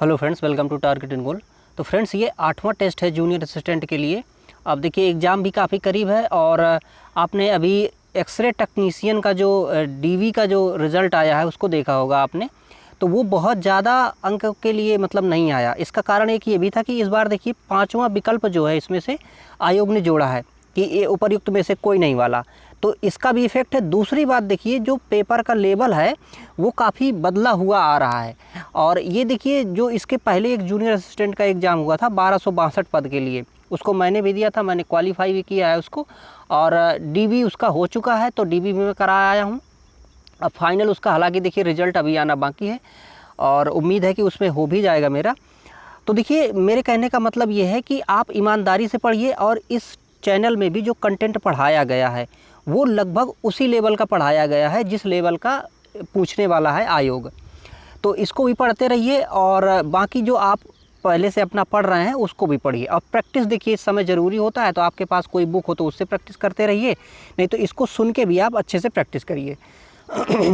Hello friends, welcome to target and goal. तो friends, ये 8वां टेस्ट है जूनियर असिस्टेंट के लिए। अब देखिए एग्ज़ाम भी काफ़ी करीब है और आपने अभी एक्सरे टेक्नीशियन का जो डीवी का जो रिज़ल्ट आया है उसको देखा होगा आपने। तो वो बहुत ज़्यादा अंक के लिए मतलब नहीं आया। इसका कारण एक ये भी था कि इस बार देखिए 5वां विकल्प जो है इसमें से आयोग ने जोड़ा है कि ये उपर्युक्त में से कोई नहीं वाला, तो इसका भी इफ़ेक्ट है। दूसरी बात देखिए, जो पेपर का लेवल है वो काफ़ी बदला हुआ आ रहा है। और ये देखिए, जो इसके पहले एक जूनियर असिस्टेंट का एग्ज़ाम हुआ था 1262 पद के लिए, उसको मैंने भी दिया था, मैंने क्वालिफाई भी किया है उसको, और डीवी उसका हो चुका है, तो डीवी भी मैं करा आया हूँ। अब फाइनल उसका हालांकि देखिए रिज़ल्ट अभी आना बाकी है और उम्मीद है कि उसमें हो भी जाएगा मेरा। तो देखिए, मेरे कहने का मतलब ये है कि आप ईमानदारी से पढ़िए और इस चैनल में भी जो कंटेंट पढ़ाया गया है वो लगभग उसी लेवल का पढ़ाया गया है जिस लेवल का पूछने वाला है आयोग। तो इसको भी पढ़ते रहिए और बाकी जो आप पहले से अपना पढ़ रहे हैं उसको भी पढ़िए। और प्रैक्टिस देखिए इस समय ज़रूरी होता है, तो आपके पास कोई बुक हो तो उससे प्रैक्टिस करते रहिए, नहीं तो इसको सुन के भी आप अच्छे से प्रैक्टिस करिए।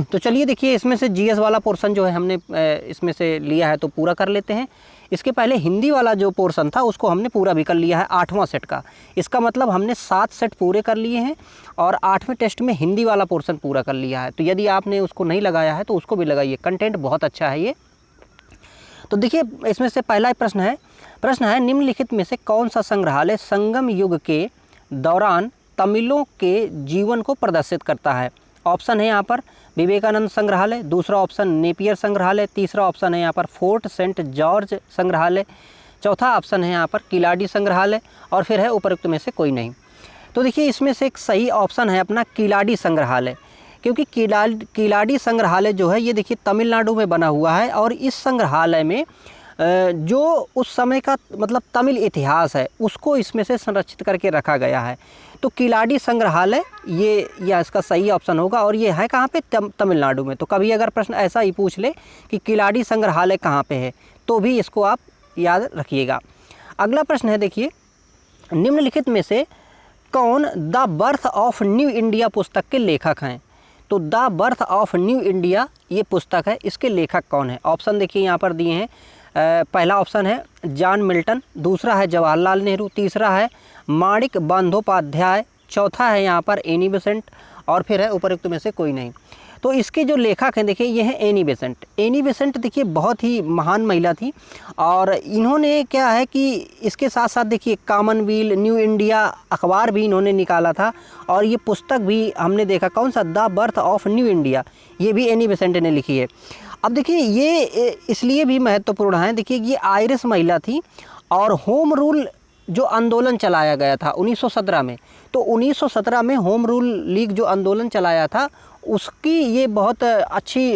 तो चलिए देखिए, इसमें से जीएस वाला पोर्शन जो है हमने इसमें से लिया है तो पूरा कर लेते हैं। इसके पहले हिंदी वाला जो पोर्शन था उसको हमने पूरा भी कर लिया है 8वां सेट का। इसका मतलब हमने 7 सेट पूरे कर लिए हैं और 8वें टेस्ट में हिंदी वाला पोर्शन पूरा कर लिया है। तो यदि आपने उसको नहीं लगाया है तो उसको भी लगाइए, कंटेंट बहुत अच्छा है ये। तो देखिए, इसमें से पहला प्रश्न है निम्नलिखित में से कौन सा संग्रहालय संगम युग के दौरान तमिलों के जीवन को प्रदर्शित करता है। ऑप्शन है यहाँ पर विवेकानंद संग्रहालय, दूसरा ऑप्शन नेपियर संग्रहालय, तीसरा ऑप्शन है यहाँ पर फोर्ट सेंट जॉर्ज संग्रहालय, चौथा ऑप्शन है यहाँ पर किलाडी संग्रहालय, और फिर है उपरोक्त में से कोई नहीं। तो देखिए, इसमें से एक सही ऑप्शन है अपना किलाडी संग्रहालय, क्योंकि किलाडी संग्रहालय जो है ये देखिए तमिलनाडु में बना हुआ है और इस संग्रहालय में जो उस समय का मतलब तमिल इतिहास है उसको इसमें से संरक्षित करके रखा गया है। तो किलाडी संग्रहालय ये या इसका सही ऑप्शन होगा, और ये है कहाँ पे, तमिलनाडु में। तो कभी अगर प्रश्न ऐसा ही पूछ ले कि किलाडी संग्रहालय कहाँ पे है तो भी इसको आप याद रखिएगा। अगला प्रश्न है देखिए, निम्नलिखित में से कौन the birth of new India पुस्तक के लेखक हैं। तो the birth of new India ये पुस्तक है, इसके लेखक कौन है। ऑप्शन देखिए यहाँ पर दिए हैं। पहला ऑप्शन है जॉन मिल्टन, दूसरा है जवाहरलाल नेहरू, तीसरा है माणिक बंदोपाध्याय, चौथा है यहाँ पर एनी बेसेंट, और फिर है उपरोक्त में से कोई नहीं। तो इसके जो लेखक हैं देखिए ये हैं एनी बेसेंट। एनी बेसेंट देखिए बहुत ही महान महिला थी, और इन्होंने क्या है कि इसके साथ साथ देखिए कॉमनवेल्थ, न्यू इंडिया अखबार भी इन्होंने निकाला था, और ये पुस्तक भी हमने देखा कौन सा, the birth of new India, ये भी एनी बेसेंट ने लिखी है। अब देखिए ये इसलिए भी महत्वपूर्ण है, देखिए ये आयरिश महिला थी और होम रूल जो आंदोलन चलाया गया था 1917 में, तो 1917 में होम रूल लीग जो आंदोलन चलाया था उसकी ये बहुत अच्छी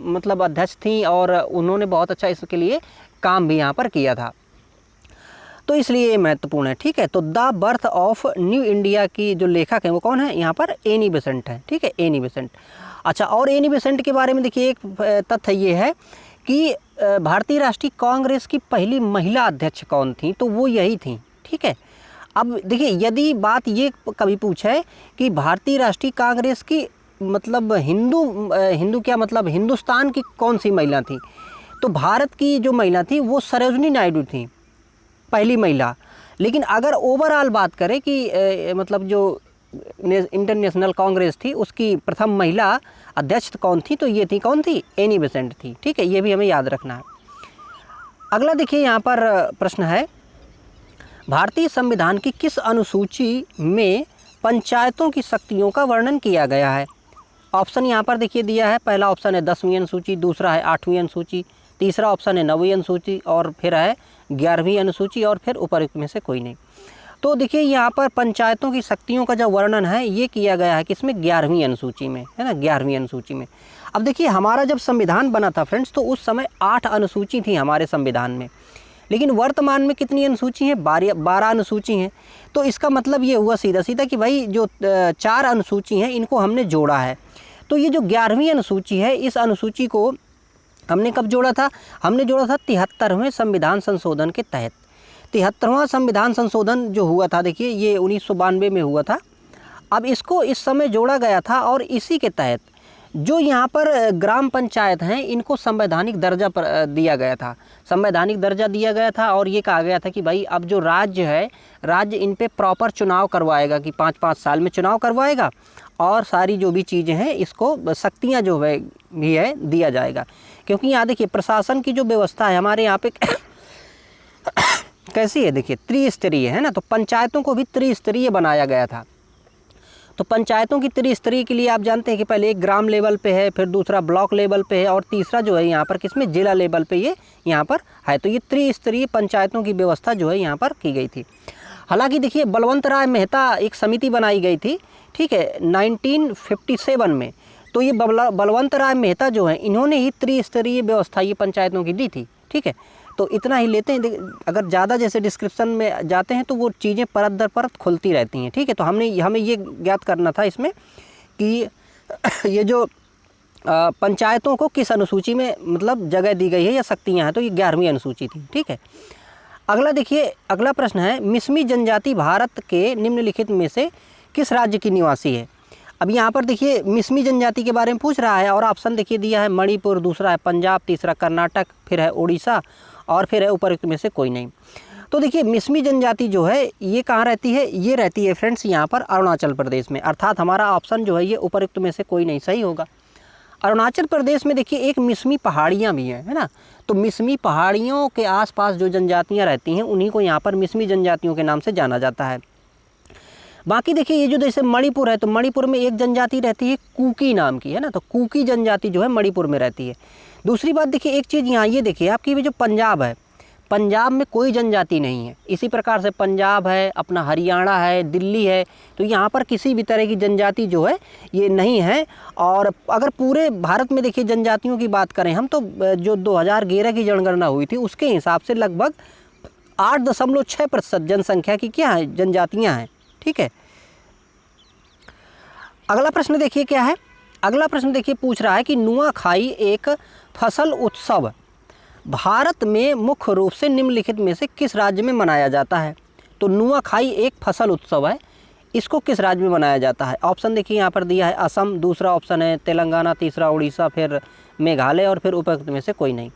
मतलब अध्यक्ष थी, और उन्होंने बहुत अच्छा इसके लिए काम भी यहाँ पर किया था, तो इसलिए ये महत्वपूर्ण है। ठीक है, तो the birth of new India की जो लेखक हैं वो कौन है, यहाँ पर एनी बेसेंट है। ठीक है, एनी बेसेंट। अच्छा, और एनी बेसेंट के बारे में देखिए एक तथ्य ये है कि भारतीय राष्ट्रीय कांग्रेस की पहली महिला अध्यक्ष कौन थी, तो वो यही थी। ठीक है, अब देखिए यदि बात ये कभी पूछे कि भारतीय राष्ट्रीय कांग्रेस की मतलब हिंदू क्या मतलब हिंदुस्तान की कौन सी महिला थी, तो भारत की जो महिला थी वो सरोजिनी नायडू थी, पहली महिला। लेकिन अगर ओवरऑल बात करें कि मतलब जो इंटरनेशनल कांग्रेस थी उसकी प्रथम महिला अध्यक्ष कौन थी, तो ये थी कौन थी, एनी बेसेंट थी। ठीक है, ये भी हमें याद रखना है। अगला देखिए यहाँ पर प्रश्न है, भारतीय संविधान की किस अनुसूची में पंचायतों की शक्तियों का वर्णन किया गया है। ऑप्शन यहाँ पर देखिए दिया है। पहला ऑप्शन है 10वीं अनुसूची, दूसरा है 8वीं अनुसूची, तीसरा ऑप्शन है 9वीं अनुसूची, और फिर है 11वीं अनुसूची, और फिर उपरोक्त में से कोई नहीं। तो देखिए यहाँ पर पंचायतों की शक्तियों का जो वर्णन है ये किया गया है किसमें, 11वीं अनुसूची में, है ना, 11वीं अनुसूची में। अब देखिए हमारा जब संविधान बना था फ्रेंड्स, तो उस समय 8 अनुसूची थी हमारे संविधान में, लेकिन वर्तमान में कितनी अनुसूची हैं, 12 अनुसूची हैं। तो इसका मतलब ये हुआ सीधा सीधा कि भाई जो 4 अनुसूची हैं इनको हमने जोड़ा है। तो ये जो 11वीं अनुसूची है, इस अनुसूची को हमने कब जोड़ा था, हमने जोड़ा था 73वें संविधान संशोधन के तहत। 73वां संविधान संशोधन जो हुआ था देखिए ये 1992 में हुआ था। अब इसको इस समय जोड़ा गया था, और इसी के तहत जो यहाँ पर ग्राम पंचायत हैं इनको संवैधानिक दर्जा दिया गया था, संवैधानिक दर्जा दिया गया था। और ये कहा गया था कि भाई अब जो राज्य है, राज्य इन पे प्रॉपर चुनाव करवाएगा कि 5-5 साल में चुनाव करवाएगा, और सारी जो भी चीज़ें हैं इसको शक्तियाँ जो है भी है दिया जाएगा। क्योंकि यहाँ देखिए प्रशासन की जो व्यवस्था है हमारे यहाँ पे कैसी है, देखिए त्रिस्तरीय है ना। तो पंचायतों को भी त्रिस्तरीय बनाया गया था। तो पंचायतों की त्रिस्तरीय के लिए आप जानते हैं कि पहले एक ग्राम लेवल पे है, फिर दूसरा ब्लॉक लेवल पे है, और तीसरा जो है यहाँ पर किसमें, जिला लेवल पे ये यहाँ पर है। तो ये त्रिस्तरीय पंचायतों की व्यवस्था जो है यहाँ पर की गई थी। हालांकि देखिए बलवंत राय मेहता एक समिति बनाई गई थी, ठीक है, 1957 में। तो ये बलवंत राय मेहता जो है इन्होंने ही त्रिस्तरीय व्यवस्था ये पंचायतों की दी थी, ठीक है। तो इतना ही लेते हैं, अगर ज़्यादा जैसे डिस्क्रिप्शन में जाते हैं तो वो चीज़ें परत दर परत खुलती रहती हैं, ठीक है। तो हमें ये ज्ञात करना था इसमें कि ये जो पंचायतों को किस अनुसूची में मतलब जगह दी गई है या शक्तियाँ हैं, तो ये 11वीं अनुसूची थी, ठीक है। अगला देखिए, अगला प्रश्न है, मिसमी जनजाति भारत के निम्नलिखित में से किस राज्य की निवासी है। अब यहाँ पर देखिए मिसमी जनजाति के बारे में पूछ रहा है, और ऑप्शन देखिए दिया है मणिपुर, दूसरा है पंजाब, तीसरा कर्नाटक, फिर है उड़ीसा, और फिर है उपरोक्त में से कोई नहीं। तो देखिए मिसमी जनजाति जो है ये कहाँ रहती है, ये रहती है फ्रेंड्स यहाँ पर अरुणाचल प्रदेश में। अर्थात हमारा ऑप्शन जो है ये उपरोक्त में से कोई नहीं सही होगा। अरुणाचल प्रदेश में देखिए एक मिसमी पहाड़ियाँ भी हैं, है ना। तो मिसमी पहाड़ियों के आसपास जो जनजातियाँ रहती हैं उन्हीं को यहाँ पर मिसमी जनजातियों के नाम से जाना जाता है। बाकी देखिए ये जो जैसे मणिपुर है, तो मणिपुर में एक जनजाति रहती है कुकी नाम की, है ना। तो कुकी जनजाति जो है मणिपुर में रहती है। दूसरी बात देखिए एक चीज़ यहाँ ये देखिए आपकी जो पंजाब है, पंजाब में कोई जनजाति नहीं है। इसी प्रकार से पंजाब है, अपना हरियाणा है, दिल्ली है, तो यहाँ पर किसी भी तरह की जनजाति जो है ये नहीं है। और अगर पूरे भारत में देखिए जनजातियों की बात करें हम, तो जो 2011 की जनगणना हुई थी उसके हिसाब से लगभग 8.6% जनसंख्या की क्या है, जनजातियाँ हैं, ठीक है। अगला प्रश्न देखिए क्या है, अगला प्रश्न देखिए पूछ रहा है कि नुआखाई एक फसल उत्सव भारत में मुख्य रूप से निम्नलिखित में से किस राज्य में मनाया जाता है। तो नुआखाई एक फसल उत्सव है, इसको किस राज्य में मनाया जाता है। ऑप्शन देखिए यहाँ पर दिया है असम, दूसरा ऑप्शन है तेलंगाना, तीसरा उड़ीसा, फिर मेघालय, और फिर उपरोक्त में से कोई नहीं।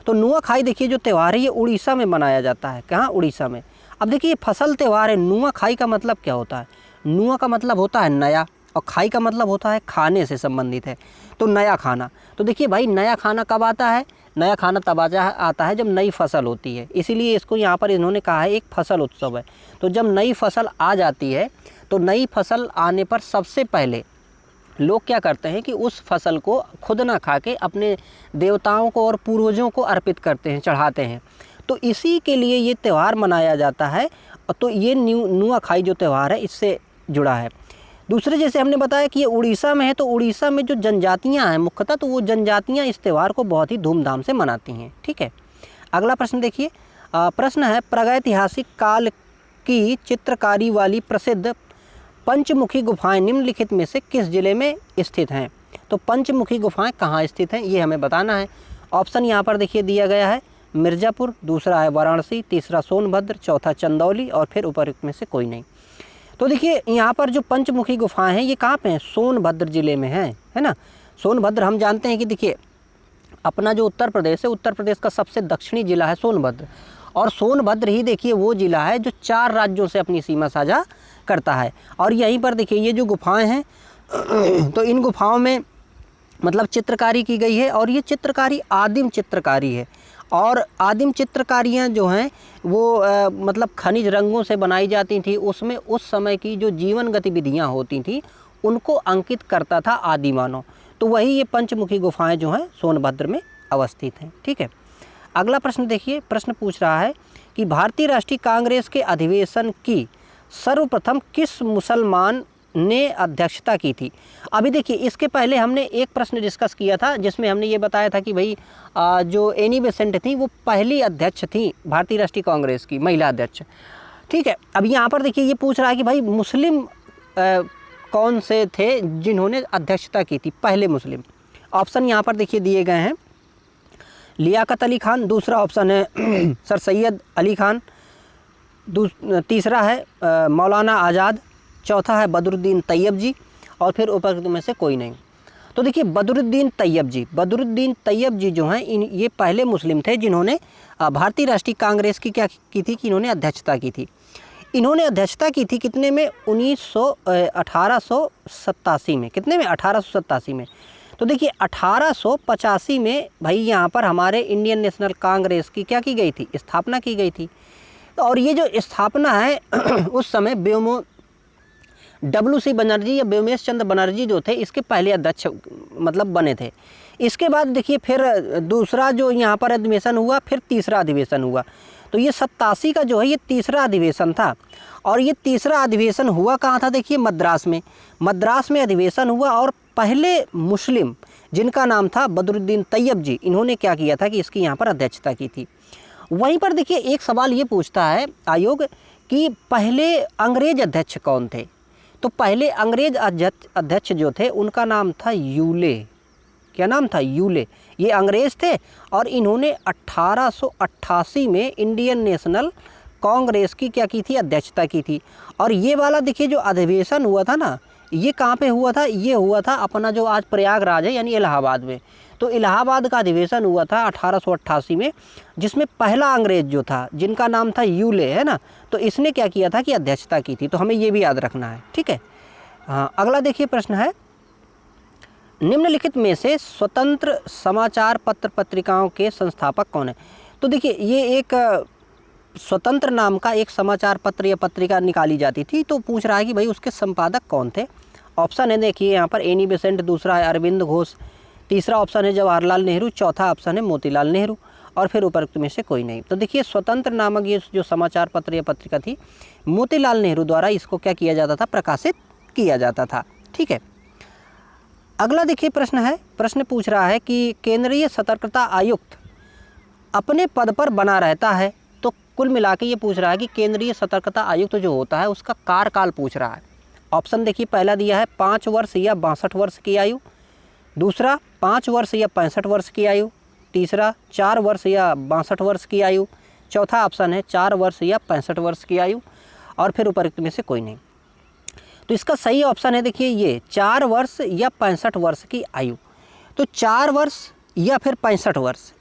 तो नुआखाई देखिए जो त्यौहार है ये उड़ीसा में मनाया जाता है। कहाँ, उड़ीसा में। अब देखिए ये फसल त्यौहार है, नुआखाई का मतलब क्या होता है, नुआ का मतलब होता है नया, और खाई का मतलब होता है खाने से संबंधित है, तो नया खाना। तो देखिए भाई नया खाना कब आता है, नया खाना तब आता है जब नई फसल होती है, इसीलिए इसको यहाँ पर इन्होंने कहा है एक फसल उत्सव है। तो जब नई फसल आ जाती है, तो नई फसल आने पर सबसे पहले लोग क्या करते हैं कि उस फसल को खुद ना खा के अपने देवताओं को और पूर्वजों को अर्पित करते हैं, चढ़ाते हैं। तो इसी के लिए ये त्यौहार मनाया जाता है। तो ये नुआखाई जो त्यौहार है इससे जुड़ा है। दूसरे जैसे हमने बताया कि ये उड़ीसा में है, तो उड़ीसा में जो जनजातियां हैं मुख्यतः, तो वो जनजातियां इस त्यौहार को बहुत ही धूमधाम से मनाती हैं, ठीक है। अगला प्रश्न देखिए, प्रश्न है प्रागैतिहासिक काल की चित्रकारी वाली प्रसिद्ध पंचमुखी गुफाएं निम्नलिखित में से किस जिले में स्थित हैं। तो पंचमुखी गुफाएं कहाँ स्थित हैं ये हमें बताना है। ऑप्शन यहाँ पर देखिए दिया गया है मिर्ज़ापुर, दूसरा है वाराणसी, तीसरा सोनभद्र, चौथा चंदौली, और फिर उपरोक्त में से कोई नहीं। तो देखिए यहाँ पर जो पंचमुखी गुफाएं हैं ये कहाँ पे हैं, सोनभद्र ज़िले में हैं, है ना। सोनभद्र हम जानते हैं कि देखिए अपना जो उत्तर प्रदेश है, उत्तर प्रदेश का सबसे दक्षिणी जिला है सोनभद्र, और सोनभद्र ही देखिए वो जिला है जो 4 राज्यों से अपनी सीमा साझा करता है। और यहीं पर देखिए ये जो गुफाएं हैं तो इन गुफाओं में मतलब चित्रकारी की गई है, और ये चित्रकारी आदिम चित्रकारी है। और आदिम चित्रकारियाँ जो हैं वो मतलब खनिज रंगों से बनाई जाती थी, उसमें उस समय की जो जीवन गतिविधियाँ होती थी उनको अंकित करता था आदिमानव। तो वही ये पंचमुखी गुफाएं जो हैं सोनभद्र में अवस्थित हैं, ठीक है। अगला प्रश्न देखिए, प्रश्न पूछ रहा है कि भारतीय राष्ट्रीय कांग्रेस के अधिवेशन की सर्वप्रथम किस मुसलमान ने अध्यक्षता की थी। अभी देखिए इसके पहले हमने एक प्रश्न डिस्कस किया था जिसमें हमने ये बताया था कि भाई जो एनी बेसेंट थी वो पहली अध्यक्ष थी भारतीय राष्ट्रीय कांग्रेस की, महिला अध्यक्ष, ठीक है। अब यहाँ पर देखिए ये पूछ रहा है कि भाई मुस्लिम कौन से थे जिन्होंने अध्यक्षता की थी, पहले मुस्लिम। ऑप्शन यहाँ पर देखिए दिए गए हैं लियाकत अली खान, दूसरा ऑप्शन है सर सैयद अली खान, तीसरा है मौलाना आज़ाद, चौथा है बदरुद्दीन तैयब जी, और फिर उपरोक्त में से कोई नहीं। तो देखिए बदरुद्दीन तैयब जी जो हैं ये पहले मुस्लिम थे जिन्होंने भारतीय राष्ट्रीय कांग्रेस की क्या की थी कि इन्होंने अध्यक्षता की थी। इन्होंने अध्यक्षता की थी कितने में 1887 में, कितने में 1887 में। तो देखिए 1885 में भाई यहाँ पर हमारे इंडियन नेशनल कांग्रेस की क्या की गई थी, स्थापना की गई थी। और ये जो स्थापना है उस समय WC बनर्जी या व्योमेश चंद्र बनर्जी जो थे इसके पहले अध्यक्ष मतलब बने थे। इसके बाद देखिए फिर दूसरा जो यहाँ पर अधिवेशन हुआ, फिर तीसरा अधिवेशन हुआ। तो ये 87 का जो है ये तीसरा अधिवेशन था। और ये तीसरा अधिवेशन हुआ कहाँ था, देखिए मद्रास में अधिवेशन हुआ। और पहले मुस्लिम जिनका नाम था बदरुद्दीन तैयब जी, इन्होंने क्या किया था कि इसकी यहाँ पर अध्यक्षता की थी। वहीं पर देखिए एक सवाल ये पूछता है आयोग कि पहले अंग्रेज अध्यक्ष कौन थे। तो पहले अंग्रेज अध्यक्ष जो थे उनका नाम था यूले। क्या नाम था, यूले। ये अंग्रेज थे और इन्होंने 1888 में इंडियन नेशनल कांग्रेस की क्या की थी, अध्यक्षता की थी। और ये वाला देखिए जो अधिवेशन हुआ था ना, ये कहाँ पे हुआ था, ये हुआ था अपना जो आज प्रयागराज है यानी इलाहाबाद में। तो इलाहाबाद का अधिवेशन हुआ था 1888 में, जिसमें पहला अंग्रेज जो था जिनका नाम था यूले, है ना, तो इसने क्या किया था कि अध्यक्षता की थी। तो हमें ये भी याद रखना है, ठीक है। हाँ, अगला देखिए प्रश्न है, निम्नलिखित में से स्वतंत्र समाचार पत्र पत्रिकाओं के संस्थापक कौन है। तो देखिए ये एक स्वतंत्र नाम का एक समाचार पत्र या पत्रिका निकाली जाती थी। तो पूछ रहा है कि भाई उसके संपादक कौन थे। ऑप्शन है देखिए यहाँ पर एनी बेसेंट, दूसरा है अरविंद घोष, तीसरा ऑप्शन है जवाहरलाल नेहरू, चौथा ऑप्शन है मोतीलाल नेहरू, और फिर उपरोक्त में से कोई नहीं। तो देखिए स्वतंत्र नामक ये जो समाचार पत्र या पत्रिका थी, मोतीलाल नेहरू द्वारा इसको क्या किया जाता था, प्रकाशित किया जाता था, ठीक है। अगला देखिए प्रश्न है, प्रश्न पूछ रहा है कि केंद्रीय सतर्कता आयुक्त अपने पद पर बना रहता है। तो कुल मिला के ये पूछ रहा है कि केंद्रीय सतर्कता आयुक्त जो होता है उसका कार्यकाल पूछ रहा है। ऑप्शन देखिए पहला दिया है 5 वर्ष या 62 वर्ष की आयु, दूसरा 5 वर्ष या 65 वर्ष की आयु, तीसरा 4 वर्ष या 62 वर्ष की आयु, चौथा ऑप्शन है 4 वर्ष या 65 वर्ष की आयु, और फिर उपरोक्त में से कोई नहीं। तो इसका सही ऑप्शन है देखिए ये 4 वर्ष या 65 वर्ष की आयु। तो 4 वर्ष या फिर 65 वर्ष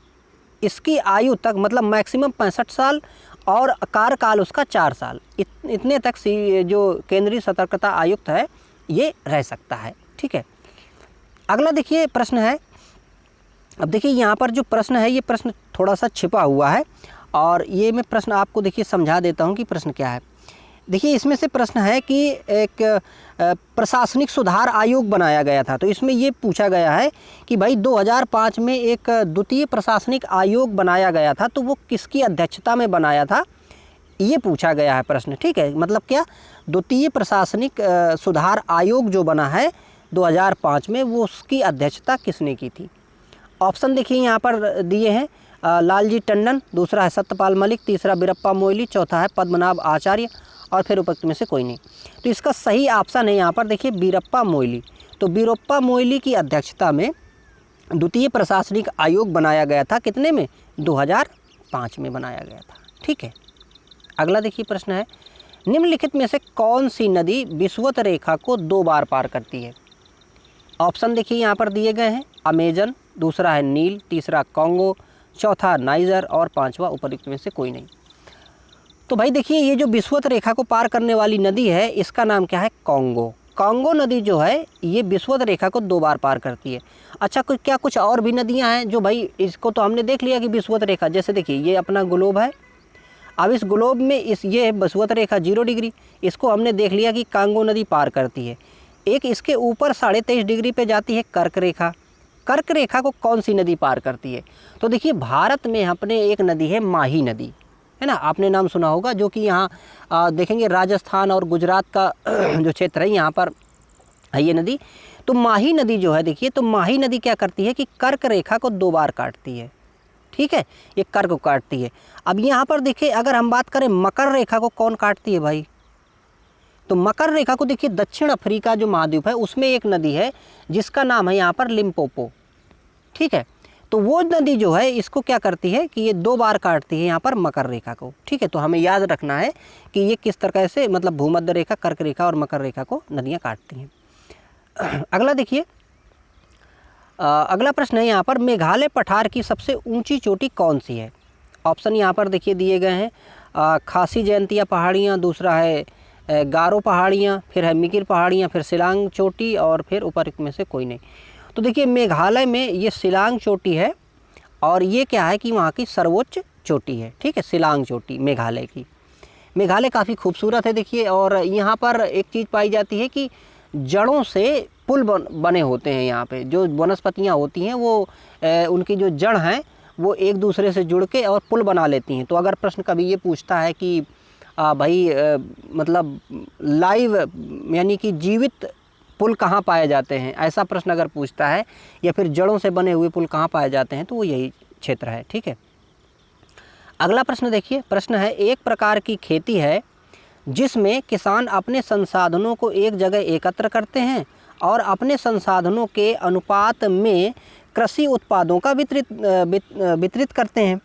इसकी आयु तक, मतलब मैक्सिमम 65 साल और कार्यकाल उसका 4 साल, इतने तक जो केंद्रीय सतर्कता आयुक्त है ये रह सकता है, ठीक है। अगला देखिए प्रश्न है, अब देखिए यहाँ पर जो प्रश्न है ये प्रश्न थोड़ा सा छिपा हुआ है, और ये मैं प्रश्न आपको देखिए समझा देता हूँ कि प्रश्न क्या है। देखिए इसमें से प्रश्न है कि एक प्रशासनिक सुधार आयोग बनाया गया था। तो इसमें ये पूछा गया है कि भाई 2005 में एक द्वितीय प्रशासनिक आयोग बनाया गया था, तो वो किसकी अध्यक्षता में बनाया था, ये पूछा गया है प्रश्न, ठीक है। मतलब क्या, द्वितीय प्रशासनिक सुधार आयोग जो बना है 2005 में, वो उसकी अध्यक्षता किसने की थी। ऑप्शन देखिए यहाँ पर दिए हैं, लालजी टंडन, दूसरा है सत्यपाल मलिक, तीसरा बीरप्पा मोइली, चौथा है पद्मनाभ आचार्य, और फिर उपरोक्त में से कोई नहीं। तो इसका सही ऑप्शन है यहाँ पर देखिए बीरप्पा मोइली। तो बीरप्पा मोइली की अध्यक्षता में द्वितीय प्रशासनिक आयोग बनाया गया था, कितने में, 2005 में बनाया गया था, ठीक है। अगला देखिए प्रश्न है, निम्नलिखित में से कौन सी नदी विषुवत रेखा को 2 बार पार करती है। ऑप्शन देखिए यहाँ पर दिए गए हैं, अमेजन, दूसरा है नील, तीसरा कांगो, चौथा नाइजर, और पांचवा उपरोक्त में से कोई नहीं। तो भाई देखिए ये जो विषुवत रेखा को पार करने वाली नदी है इसका नाम क्या है, कांगो। कांगो नदी जो है ये विषुवत रेखा को 2 बार पार करती है। अच्छा, क्या कुछ और भी नदियां हैं जो, भाई इसको तो हमने देख लिया कि विषुवत रेखा, जैसे देखिए ये अपना ग्लोब है, अब इस ग्लोब में ये विषुवत रेखा 0 डिग्री, इसको हमने देख लिया कि कांगो नदी पार करती है। एक इसके ऊपर 23.5 डिग्री पे जाती है कर्क रेखा। कर्क रेखा को कौन सी नदी पार करती है। तो देखिए भारत में अपने एक नदी है माही नदी, है ना, आपने नाम सुना होगा, जो कि यहाँ देखेंगे राजस्थान और गुजरात का जो क्षेत्र है यहाँ पर है ये नदी। तो माही नदी जो है देखिए, तो माही नदी क्या करती है कि कर्क रेखा को 2 बार काटती है, ठीक है, ये कर्क को काटती है। अब यहाँ पर देखिए अगर हम बात करें मकर रेखा को कौन काटती है भाई, तो मकर रेखा को देखिए दक्षिण अफ्रीका जो महाद्वीप है उसमें एक नदी है जिसका नाम है यहाँ पर लिम्पोपो, ठीक है। तो वो नदी जो है इसको क्या करती है कि ये 2 बार काटती है यहाँ पर मकर रेखा को, ठीक है। तो हमें याद रखना है कि ये किस तरह से, मतलब भूमध्य रेखा, कर्क रेखा और मकर रेखा को नदियाँ काटती हैं। अगला देखिए, अगला प्रश्न है यहाँ पर, मेघालय पठार की सबसे ऊंची चोटी कौन सी है? ऑप्शन यहाँ पर देखिए दिए गए हैं, खासी जयंतिया पहाड़ियाँ, दूसरा है गारो पहाड़ियाँ, फिर है मिकिर पहाड़ियाँ, फिर शिलांग चोटी और फिर ऊपर्युक्त में से कोई नहीं। तो देखिए मेघालय में ये शिलांग चोटी है और ये क्या है कि वहाँ की सर्वोच्च चोटी है, ठीक है, शिलांग चोटी मेघालय की। मेघालय काफ़ी खूबसूरत है देखिए, और यहाँ पर एक चीज़ पाई जाती है कि जड़ों से पुल बने होते हैं। यहाँ पे जो वनस्पतियाँ होती हैं वो उनकी जो जड़ हैं वो एक दूसरे से जुड़ के और पुल बना लेती हैं। तो अगर प्रश्न कभी ये पूछता है कि भाई मतलब लाइव यानी कि जीवित पुल कहाँ पाए जाते हैं, ऐसा प्रश्न अगर पूछता है, या फिर जड़ों से बने हुए पुल कहाँ पाए जाते हैं, तो वो यही क्षेत्र है, ठीक है। अगला प्रश्न देखिए, प्रश्न है, एक प्रकार की खेती है जिसमें किसान अपने संसाधनों को एक जगह एकत्र करते हैं और अपने संसाधनों के अनुपात में कृषि उत्पादों का वितरित करते हैं।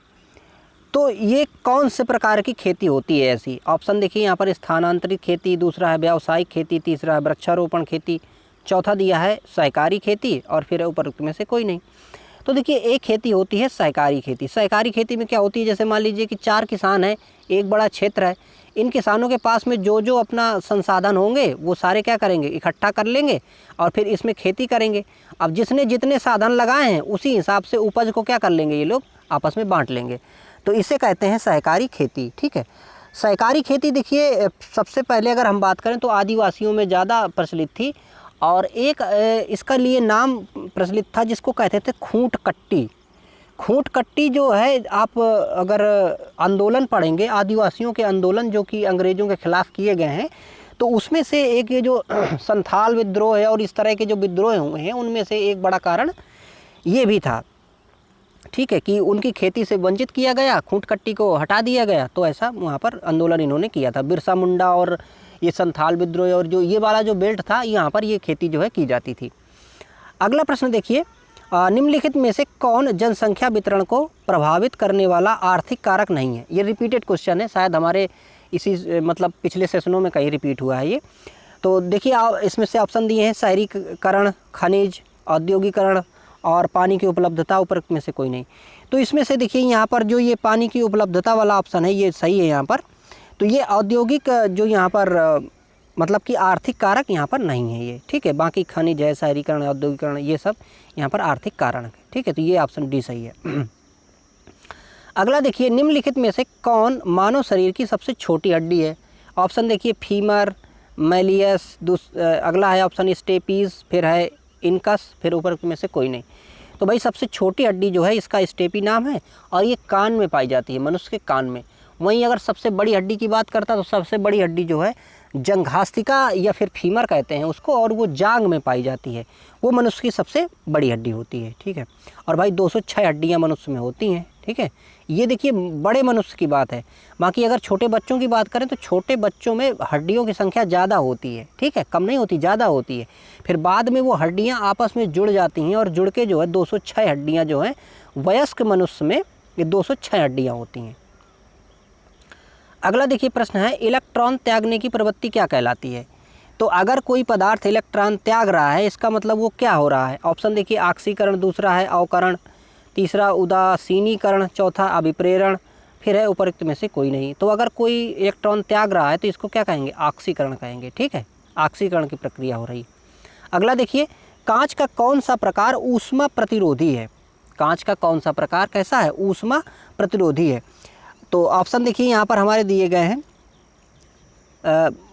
तो ये कौन से प्रकार की खेती होती है ऐसी? ऑप्शन देखिए यहाँ पर, स्थानांतरित खेती, दूसरा है व्यावसायिक खेती, तीसरा है वृक्षारोपण खेती, चौथा दिया है सहकारी खेती और फिर उपरोक्त में से कोई नहीं। तो देखिए एक खेती होती है सहकारी खेती। सहकारी खेती में क्या होती है, जैसे मान लीजिए कि 4 किसान हैं, एक बड़ा क्षेत्र है, इन किसानों के पास में जो जो अपना संसाधन होंगे वो सारे क्या करेंगे, इकट्ठा कर लेंगे और फिर इसमें खेती करेंगे। अब जिसने जितने साधन लगाए हैं उसी हिसाब से उपज को क्या कर लेंगे, ये लोग आपस में बांट लेंगे। तो इसे कहते हैं सहकारी खेती, ठीक है। सहकारी खेती देखिए सबसे पहले अगर हम बात करें तो आदिवासियों में ज़्यादा प्रचलित थी, और एक इसका लिए नाम प्रचलित था जिसको कहते थे खूंट कट्टी। खूंट कट्टी जो है, आप अगर आंदोलन पढ़ेंगे, आदिवासियों के आंदोलन जो कि अंग्रेज़ों के ख़िलाफ़ किए गए हैं, तो उसमें से एक ये जो संथाल विद्रोह है और इस तरह के जो विद्रोह हुए हैं उनमें से एक बड़ा कारण ये भी था, ठीक है, कि उनकी खेती से वंचित किया गया, खूंट कट्टी को हटा दिया गया। तो ऐसा वहाँ पर आंदोलन इन्होंने किया था। बिरसा मुंडा और ये संथाल विद्रोह और जो ये वाला जो बेल्ट था, यहाँ पर ये खेती जो है की जाती थी। अगला प्रश्न देखिए, निम्नलिखित में से कौन जनसंख्या वितरण को प्रभावित करने वाला आर्थिक कारक नहीं है? ये रिपीटेड क्वेश्चन है, शायद हमारे इसी मतलब पिछले सेशनों में कहीं रिपीट हुआ है ये। तो देखिए इसमें से ऑप्शन दिए हैं, शहरीकरण, खनिज, औद्योगिकरण और पानी की उपलब्धता, उपरोक्त में से कोई नहीं। तो इसमें से देखिए यहाँ पर जो ये पानी की उपलब्धता वाला ऑप्शन है ये सही है यहाँ पर। तो ये औद्योगिक जो यहाँ पर मतलब कि आर्थिक कारक यहाँ पर नहीं है ये, ठीक है। बाकी खनिज है, शहरीकरण, औद्योगिकरण, ये सब यहाँ पर आर्थिक कारण है, ठीक है। तो ये ऑप्शन डी सही है। अगला देखिए, निम्नलिखित में से कौन मानव शरीर की सबसे छोटी हड्डी है? ऑप्शन देखिए फीमर, मैलियस, अगला है ऑप्शन स्टेपीज़, फिर है इनकस, फिर ऊपर में से कोई नहीं। तो भाई सबसे छोटी हड्डी जो है इसका स्टेपी नाम है और ये कान में पाई जाती है, मनुष्य के कान में। वहीं अगर सबसे बड़ी हड्डी की बात करता तो सबसे बड़ी हड्डी जो है जंघास्थिका या फिर फीमर कहते हैं उसको, और वो जांग में पाई जाती है, वो मनुष्य की सबसे बड़ी हड्डी होती है, ठीक है। और भाई 206 हड्डियाँ मनुष्य में होती हैं, ठीक है। ये देखिए बड़े मनुष्य की बात है। बाकी अगर छोटे बच्चों की बात करें तो छोटे बच्चों में हड्डियों की संख्या ज़्यादा होती है, ठीक है, कम नहीं होती, ज़्यादा होती है। फिर बाद में वो हड्डियाँ आपस में जुड़ जाती हैं और जुड़ के जो है 206 हड्डियाँ जो हैं वयस्क मनुष्य में ये 206 हड्डियाँ होती हैं। अगला देखिए प्रश्न है, इलेक्ट्रॉन त्यागने की प्रवृत्ति क्या कहलाती है? तो अगर कोई पदार्थ इलेक्ट्रॉन त्याग रहा है इसका मतलब वो क्या हो रहा है? ऑप्शन देखिए ऑक्सीकरण, दूसरा है अवकरण, तीसरा उदासीनीकरण, चौथा अभिप्रेरण, फिर है उपरोक्त में से कोई नहीं। तो अगर कोई इलेक्ट्रॉन त्याग रहा है तो इसको क्या कहेंगे? ऑक्सीकरण कहेंगे, ठीक है, ऑक्सीकरण की प्रक्रिया हो रही है। अगला देखिए, कांच का कौन सा प्रकार ऊष्मा प्रतिरोधी है? कांच का कौन सा प्रकार कैसा है? ऊष्मा प्रतिरोधी है। तो ऑप्शन देखिए यहाँ पर हमारे दिए गए हैं,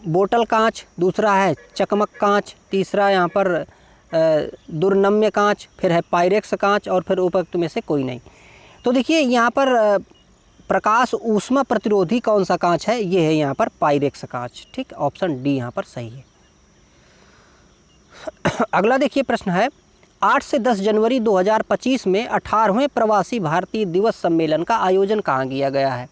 बोतल कांच, दूसरा है चकमक कांच, तीसरा यहाँ पर दुर्नम्य कांच, फिर है पायरेक्स कांच और फिर उपरोक्त में से कोई नहीं। तो देखिए यहाँ पर प्रकाश ऊष्मा प्रतिरोधी कौन सा कांच है? ये है यहाँ पर पायरेक्स कांच, ठीक, ऑप्शन डी यहाँ पर सही है। अगला देखिए प्रश्न है, 8 से 10 जनवरी 2025 में 18वें प्रवासी भारतीय दिवस सम्मेलन का आयोजन कहाँ किया गया है?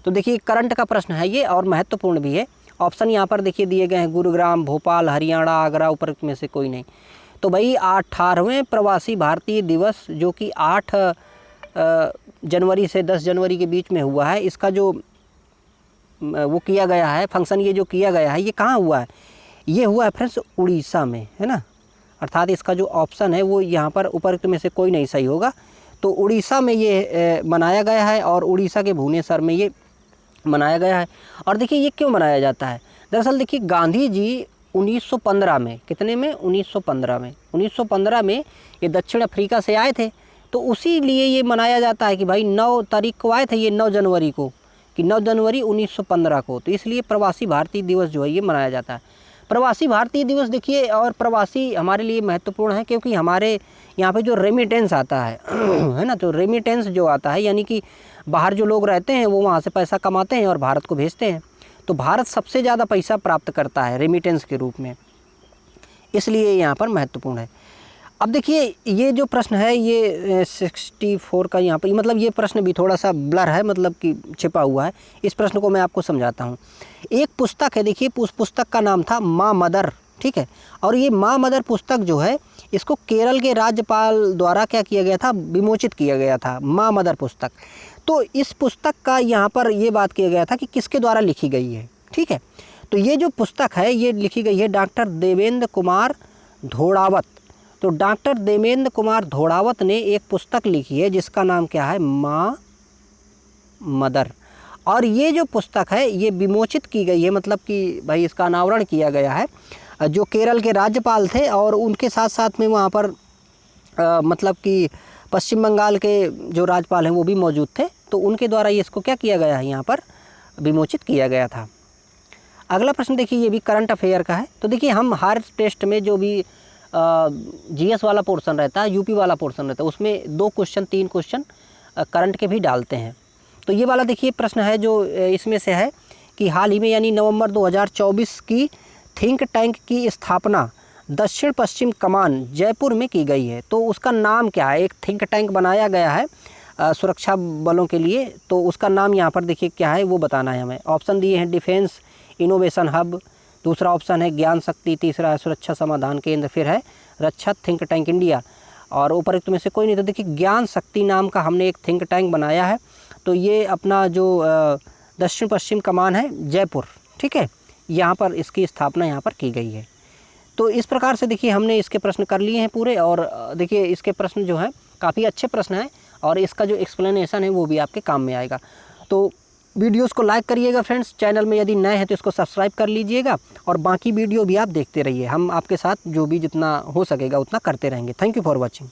तो देखिए करंट का प्रश्न है ये और महत्वपूर्ण भी है। ऑप्शन यहाँ पर देखिए दिए गए हैं, गुरुग्राम, भोपाल, हरियाणा, आगरा, उपरोक्त में से कोई नहीं। तो भाई 18वें प्रवासी भारतीय दिवस जो कि 8 जनवरी से 10 जनवरी के बीच में हुआ है, इसका जो वो किया गया है फंक्शन, ये जो किया गया है ये कहाँ हुआ है? ये हुआ है फ्रेंड्स उड़ीसा में, है ना। अर्थात इसका जो ऑप्शन है वो यहाँ पर उपरोक्त में से कोई नहीं सही होगा। तो उड़ीसा में ये मनाया गया है और उड़ीसा के भुवनेश्वर में ये मनाया गया है। और देखिए ये क्यों मनाया जाता है, दरअसल देखिए गांधी जी 1915 में, कितने में, 1915 में ये दक्षिण अफ्रीका से आए थे। तो उसी लिए ये मनाया जाता है कि भाई 9 तारीख को आए थे ये, 9 जनवरी को, कि 9 जनवरी 1915 को। तो इसलिए प्रवासी भारतीय दिवस जो है ये मनाया जाता है। प्रवासी भारतीय दिवस देखिए, और प्रवासी हमारे लिए महत्वपूर्ण है क्योंकि हमारे यहाँ पे जो रेमिटेंस आता है है ना, तो रेमिटेंस जो आता है यानी कि बाहर जो लोग रहते हैं वो वहाँ से पैसा कमाते हैं और भारत को भेजते हैं। तो भारत सबसे ज़्यादा पैसा प्राप्त करता है रेमिटेंस के रूप में, इसलिए यहाँ पर महत्वपूर्ण है। अब देखिए ये जो प्रश्न है ये 64 का यहाँ पर, मतलब ये प्रश्न भी थोड़ा सा ब्लर है, मतलब कि छिपा हुआ है। इस प्रश्न को मैं आपको समझाता हूँ। एक पुस्तक है, देखिए उस पुस्तक का नाम था माँ मदर, ठीक है। और ये माँ मदर पुस्तक जो है इसको केरल के राज्यपाल द्वारा क्या किया गया था, विमोचित किया गया था, माँ मदर पुस्तक। तो इस पुस्तक का यहाँ पर ये बात किया गया था कि किसके द्वारा लिखी गई है, ठीक है। तो ये जो पुस्तक है ये लिखी गई है डॉक्टर देवेंद्र कुमार धोड़ावत। तो डॉक्टर देवेंद्र कुमार धोड़ावत ने एक पुस्तक लिखी है जिसका नाम क्या है, माँ मदर। और ये जो पुस्तक है ये विमोचित की गई है, मतलब कि भाई इसका अनावरण किया गया है, जो केरल के राज्यपाल थे और उनके साथ साथ में वहाँ पर मतलब कि पश्चिम बंगाल के जो राज्यपाल हैं वो भी मौजूद थे। तो उनके द्वारा ये इसको क्या किया गया है, यहाँ पर विमोचित किया गया था। अगला प्रश्न देखिए ये भी करंट अफेयर का है। तो देखिए हम हर टेस्ट में जो भी जीएस वाला पोर्शन रहता है, यूपी वाला पोर्शन रहता है, उसमें 2 क्वेश्चन 3 क्वेश्चन करंट के भी डालते हैं। तो ये वाला देखिए प्रश्न है जो इसमें से है कि हाल ही में यानी नवंबर 2024 की थिंक टैंक की स्थापना दक्षिण पश्चिम कमान जयपुर में की गई है। तो उसका नाम क्या है, एक थिंक टैंक बनाया गया है सुरक्षा बलों के लिए, तो उसका नाम यहाँ पर देखिए क्या है वो बताना है हमें। ऑप्शन दिए हैं डिफेंस इनोवेशन हब, दूसरा ऑप्शन है ज्ञान शक्ति, तीसरा है सुरक्षा समाधान केंद्र, फिर है रक्षा थिंक टैंक इंडिया, और उपरोक्त में से कोई नहीं। तो देखिए ज्ञान शक्ति नाम का हमने एक थिंक टैंक बनाया है। तो ये अपना जो दक्षिण पश्चिम कमान है जयपुर, ठीक है, यहाँ पर इसकी स्थापना यहाँ पर की गई है। तो इस प्रकार से देखिए हमने इसके प्रश्न कर लिए हैं पूरे, और देखिए इसके प्रश्न जो हैं काफ़ी अच्छे प्रश्न हैं और इसका जो एक्सप्लेनेशन है वो भी आपके काम में आएगा। तो वीडियोस को लाइक करिएगा फ्रेंड्स, चैनल में यदि नए हैं तो इसको सब्सक्राइब कर लीजिएगा, और बाकी वीडियो भी आप देखते रहिए। हम आपके साथ जो भी जितना हो सकेगा उतना करते रहेंगे। Thank you for watching.